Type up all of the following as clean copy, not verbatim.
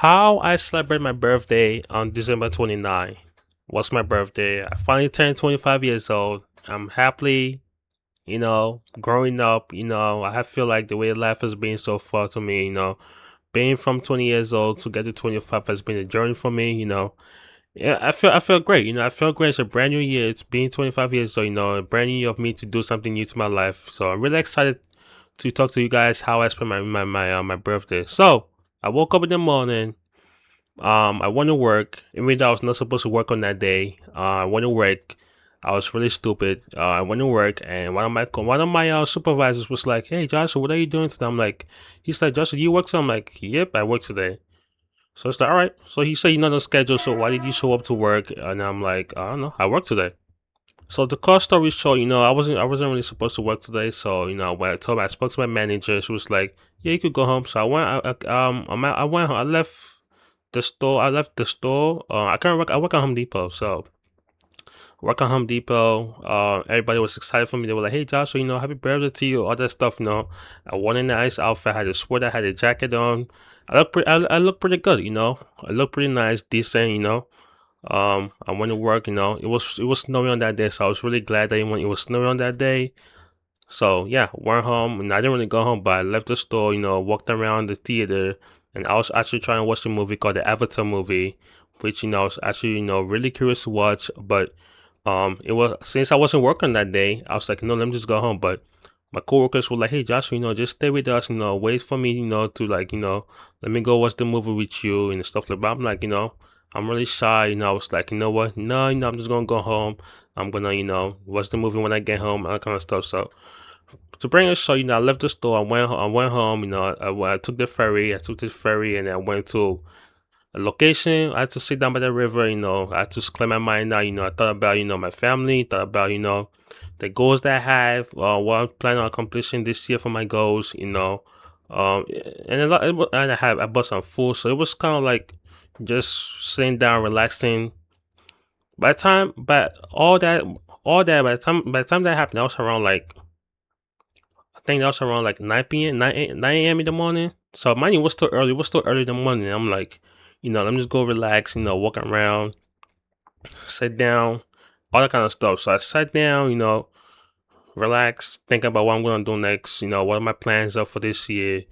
How I celebrate my birthday on December 29th. Was my birthday. I finally turned 25 years old. I'm happily, growing up. I feel like the way life has been so far to me, being from 20 years old to get to 25 has been a journey for me, Yeah, I feel great. I feel great. It's a brand new year. It's being 25 years old, a brand new year of me to do something new to my life. So I'm really excited to talk to you guys how I spent my birthday. So I woke up in the morning. I went to work, even though I was not supposed to work on that day. I went to work. I was really stupid. I went to work, and one of my supervisors was like, "Hey, Joshua, what are you doing today?" I'm like, he's like, "Joshua, you work today?" I'm like, "Yep, I work today." So it's like, all right. So he said you're not on schedule. So why did you show up to work? And I'm like, I don't know. I work today. So the car story short, I wasn't really supposed to work today. So when I spoke to my manager, she was like, "Yeah, you could go home." So I went. I went. I left the store. I left the store. I can't work. I work at Home Depot. So work at Home Depot. Everybody was excited for me. They were like, "Hey, Joshua, happy birthday to you." All that stuff. I wore a nice outfit. I had a sweater. I had a jacket on. I look pretty good. I look pretty nice, decent. I went to work. It was snowing on that day, so I was really glad that it was snowing on that day. So yeah, went home, and I didn't really go home, but I left the store. Walked around the theater, and I was actually trying to watch a movie called the Avatar movie, which I was actually really curious to watch. But it was since I wasn't working that day, I was like, no, let me just go home. But my coworkers were like, hey, Joshua, just stay with us, wait for me, to like, let me go watch the movie with you and stuff like that. I'm like, I'm really shy, I was like, you know what? No, I'm just gonna go home. I'm gonna, watch the movie when I get home, all that kind of stuff. So to bring a show, I left the store. I went home. I took the ferry. I took the ferry, and I went to a location. I had to sit down by the river. I had to clear my mind out. I thought about my family. Thought about the goals that I have. What I'm planning on accomplishing this year for my goals. And a lot. And I bought some food, so it was kind of like just sitting down, relaxing. But by the time that happened, I was around like I think that was around like 9 p.m., 9 a.m. in the morning. So mind you, it was still early. It was still early in the morning. I'm like, let me just go relax, walk around, sit down, all that kind of stuff. So I sat down, relax, think about what I'm going to do next. What are my plans are for this year?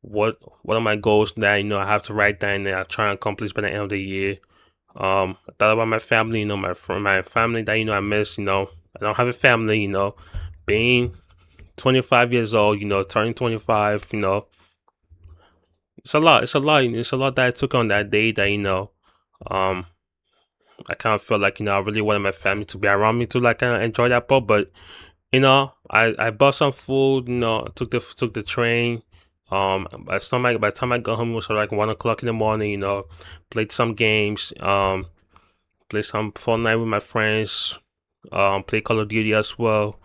What are my goals that, I have to write down and I try and accomplish by the end of the year? I thought about my family, my family that, I miss, I don't have a family, being 25 years old, turning 25, it's a lot. It's a lot. It's a lot that I took on that day that, um, I kind of felt like, I really wanted my family to be around me to like kind of enjoy that part. But, I bought some food, took the train. By the time I got home, it was like 1 o'clock in the morning, played some games, played some Fortnite with my friends, played Call of Duty as well.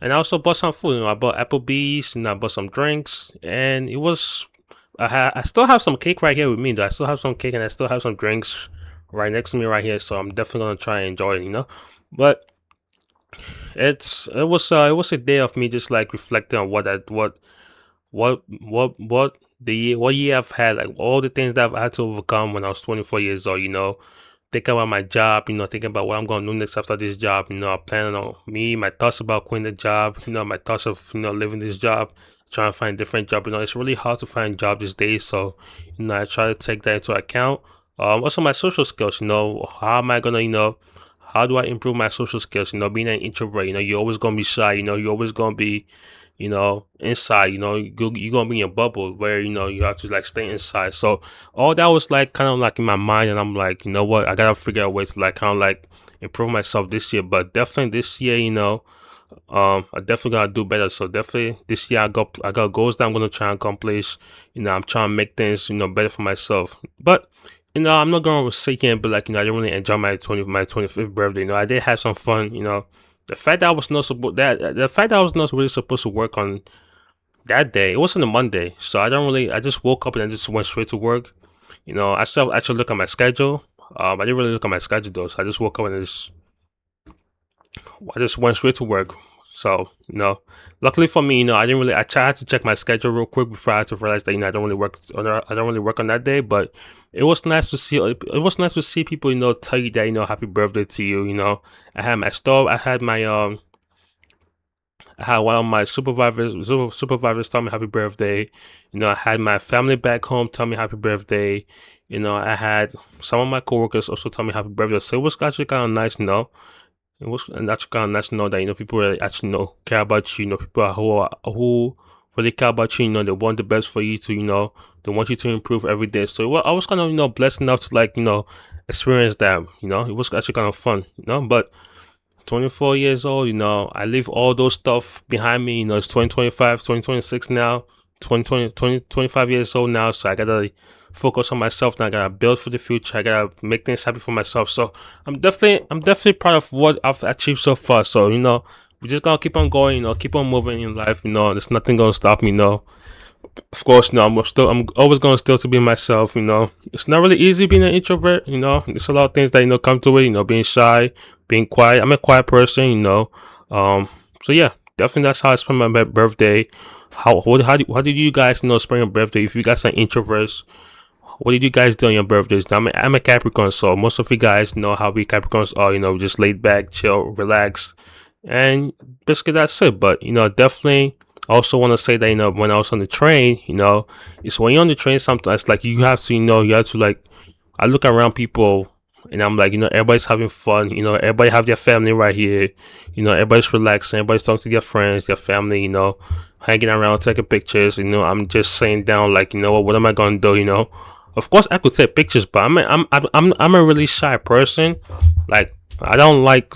And I also bought some food. I bought Applebee's and I bought some drinks. And it was, I still have some cake right here with me. Though. I still have some cake and I still have some drinks right next to me right here. So I'm definitely gonna try and enjoy it. But it was a day of me just like reflecting on what year I've had, like all the things that I've had to overcome when I was 24 years old. Thinking about my job, thinking about what I'm going to do next after this job, I'm planning on my thoughts about quitting the job, my thoughts of, leaving this job, trying to find a different job. It's really hard to find a job these days. So, I try to take that into account. Also my social skills, how am I going to, how do I improve my social skills? Being an introvert, you're always going to be shy, you're always going to be, inside, you're gonna be in your bubble where you have to like stay inside. So all that was like kind of like in my mind, and I'm like, you know what, I gotta figure out a way to like kind of like improve myself this year. But definitely this year, I definitely gotta do better. So definitely this year, I got goals that I'm gonna try and accomplish. I'm trying to make things better for myself. But I'm not gonna sit here and be like, I didn't really enjoy my 25th birthday. I did have some fun. The fact that I was not really supposed to work on that day, it wasn't a Monday, so I just woke up and I just went straight to work. I still actually look at my schedule. I didn't really look at my schedule though, so I just woke up and I just went straight to work. So, luckily for me, I didn't really. I tried to check my schedule real quick before I had to realize that I don't really work. I don't really work on that day, but it was nice to see. It was nice to see people, tell you that happy birthday to you. I had my store. I had one of my supervisors tell me happy birthday. I had my family back home tell me happy birthday. I had some of my coworkers also tell me happy birthday. So it was actually kind of nice, It was actually kind of nice to know that people really actually care about you. People who really care about you. They want the best for you to. They want you to improve every day. So I was kind of blessed enough to experience that. It was actually kind of fun. But 24 years old, I leave all those stuff behind me. It's 2025, 2026 now, 25 years old now. So I gotta focus on myself now. I gotta build for the future. I gotta make things happy for myself. So I'm definitely proud of what I've achieved so far. So, we just gotta keep on going, keep on moving in life, there's nothing gonna stop me, Of course, I'm always gonna still to be myself, It's not really easy being an introvert, There's a lot of things that, come to it, being shy, being quiet. I'm a quiet person, So yeah, definitely that's how I spend my birthday. How did you guys, spend your birthday? If you guys are introverts, what did you guys do on your birthdays? I'm a Capricorn, so most of you guys know how we Capricorns are, just laid back, chill, relax, and basically that's it. But, definitely I also want to say that, when I was on the train, it's when you're on the train, sometimes like you have to, like, I look around people and I'm like, everybody's having fun, everybody have their family right here, everybody's relaxing, everybody's talking to their friends, their family, hanging around, taking pictures, I'm just saying down, like, what am I gonna do, Of course, I could take pictures, but I'm a really shy person. Like, I don't like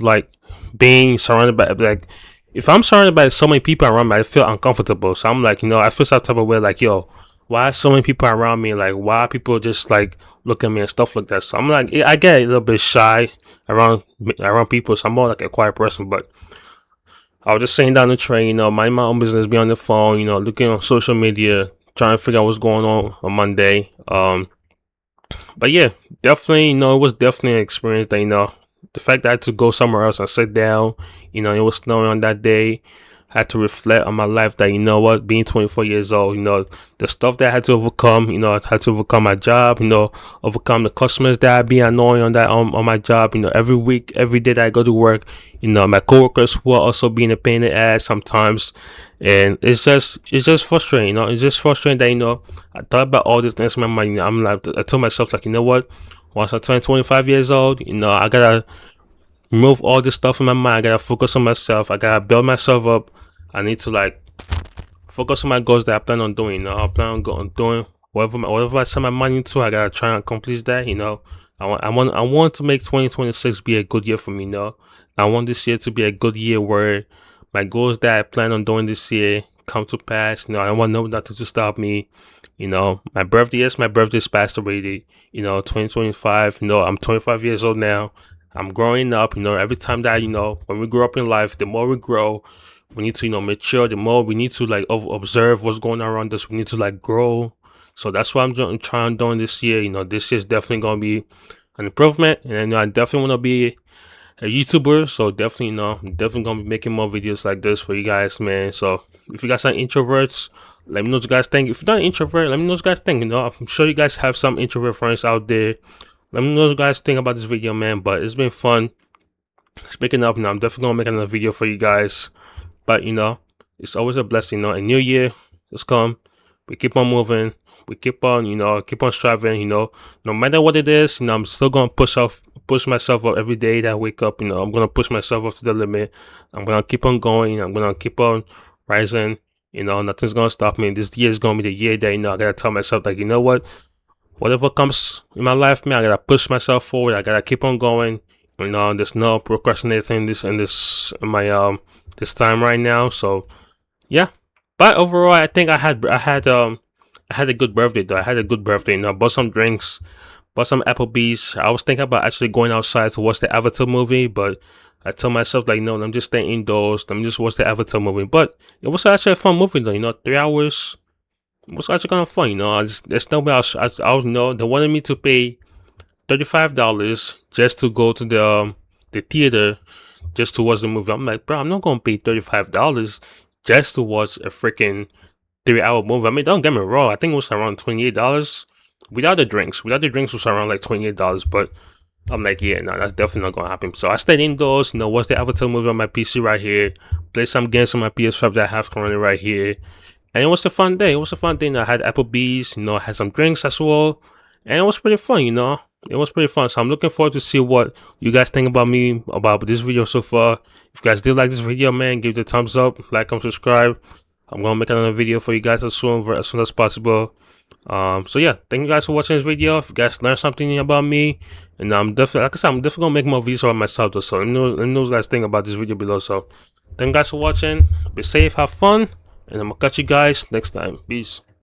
being surrounded by like. If I'm surrounded by so many people around me, I feel uncomfortable. So I'm like, I feel some type of way, like, yo, why are so many people around me? Like, why are people just like looking at me and stuff like that? So I'm like, I get a little bit shy around people. So I'm more like a quiet person. But I was just sitting down the train, mind my own business, be on the phone, looking on social media, trying to figure out what's going on Monday. But yeah, definitely, it was definitely an experience that, the fact that I had to go somewhere else and sit down, it was snowing on that day. I had to reflect on my life that, what, being 24 years old, the stuff that I had to overcome, I had to overcome my job, overcome the customers that I be annoying on my job, every week, every day that I go to work, my coworkers who are also being a pain in the ass sometimes. And it's just frustrating, it's just frustrating that, I thought about all these things in my mind. I'm like, I told myself, like, what, once I turn 25 years old, I gotta remove all this stuff in my mind. I gotta focus on myself. I gotta build myself up. I need to like focus on my goals that I plan on doing. I plan on doing whatever I set my mind into. I gotta try and accomplish that. I want to make 2026 be a good year for me. I want this year to be a good year where my goals that I plan on doing this year come to pass. I don't want nothing to stop me. My birthday, yes, my birthday's passed already. 2025. I'm 25 years old now. I'm growing up. Every time that when we grow up in life, the more we grow, we need to mature. The more we need to like observe what's going on around us. We need to like grow. So that's what I'm trying doing this year. This year's definitely gonna be an improvement, and I definitely want to be a YouTuber. So definitely, I'm definitely gonna be making more videos like this for you guys, man. So if you guys are introverts, let me know what you guys think. If you're not an introvert, let me know what you guys think. I'm sure you guys have some introvert friends out there. Let me know what you guys think about this video, man. But it's been fun. Speaking up, I'm definitely gonna make another video for you guys. But it's always a blessing. A new year has come. We keep on moving. We keep on, keep on striving. No matter what it is, I'm still gonna push myself up every day that I wake up. I'm gonna push myself up to the limit. I'm gonna keep on going. I'm gonna keep on rising. Nothing's gonna stop me. This year is gonna be the year that I gotta tell myself, like, what, whatever comes in my life, man, I gotta push myself forward. I gotta keep on going. There's no procrastinating in my this time right now. So yeah, but overall, I think I had a good birthday though. I had a good birthday. Bought some drinks, bought some Applebee's. I was thinking about actually going outside to watch the Avatar movie, but I told myself, like, no, I'm just staying indoors. I'm just watch the Avatar movie. But it was actually a fun movie though. 3 hours. It was actually kind of fun. There's no way I was they wanted me to pay $35 just to go to the theater just to watch the movie. I'm like, bro, I'm not gonna pay $35 just to watch a freaking 3 hour movie. I mean, don't get me wrong. I think it was around $28 without the drinks. Without the drinks, it was around like $28. But I'm like, yeah, no, that's definitely not gonna happen. So I stayed indoors. Watched the Avatar movie on my PC right here. Played some games on my PS5 that I have currently right here. And it was a fun day. It was a fun day. I had Applebee's. I had some drinks as well, and it was pretty fun. It was pretty fun. So I'm looking forward to see what you guys think about me, about this video so far. If you guys did like this video, man, give it a thumbs up, like, and subscribe. I'm gonna make another video for you guys as soon as possible. So yeah, thank you guys for watching this video. If you guys learned something about me, and I'm definitely, like I said, I'm definitely gonna make more videos about myself though. So let me know what you guys think about this video below. So thank you guys for watching. Be safe, have fun, and I'm gonna catch you guys next time. Peace.